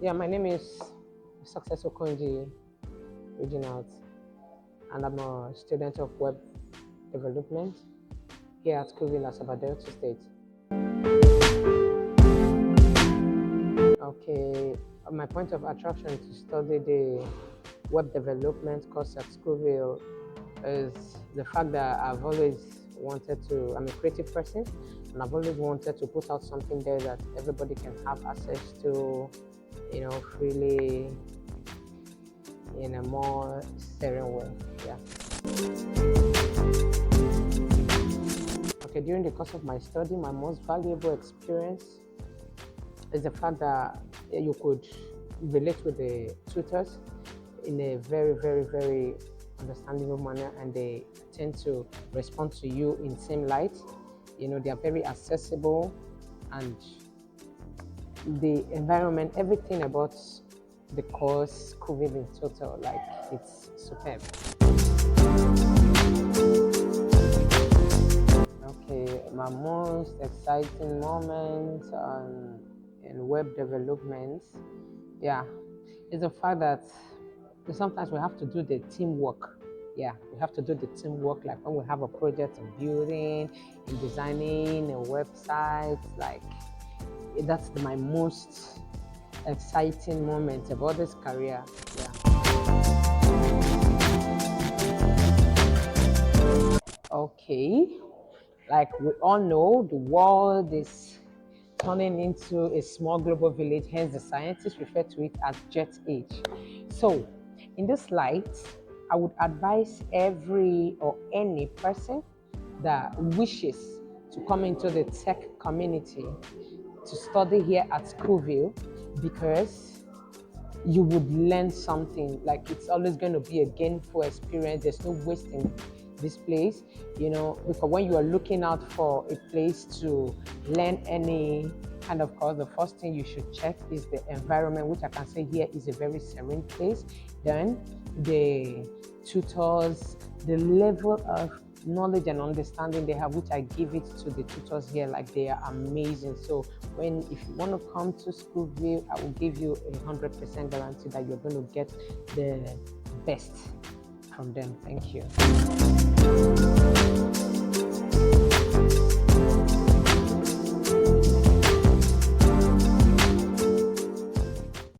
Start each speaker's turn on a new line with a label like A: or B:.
A: Yeah, my name is Success Okonji Reginald, and I'm a student of web development here at Schoolville, Delta State. Okay, my point of attraction to study the web development course at Schoolville is the fact that I've always wanted to, I'm a creative person, and I've always wanted to put out something there that everybody can have access to, freely in a more serene way. Yeah. Okay, during the course of my study, my most valuable experience is the fact that you could relate with the tutors in a very, very, very understandable manner, and they tend to respond to you in same light. They are very accessible, and the environment, everything about the course, Schoolville in total, like, it's superb. Okay, my most exciting moment in web development, is the fact that sometimes we have to do the teamwork. Yeah, we have to do the teamwork, like when we have a project in building, in designing a website, like that's my most exciting moment about this career. Yeah. Okay, like we all know, the world is turning into a small global village, hence the scientists refer to it as jet age. So in this light, I would advise every or any person that wishes to come into the tech community to study here at Schoolville, because you would learn something. Like, it's always going to be a gainful experience. There's no waste in this place, because when you are looking out for a place to learn any kind of course, the first thing you should check is the environment, which I can say here is a very serene place. Then the tutors, the level of knowledge and understanding they have, which I give it to the tutors here, like, they are amazing. So if you want to come to Schoolville, I will give you 100% guarantee that you're going to get the best from them. Thank you.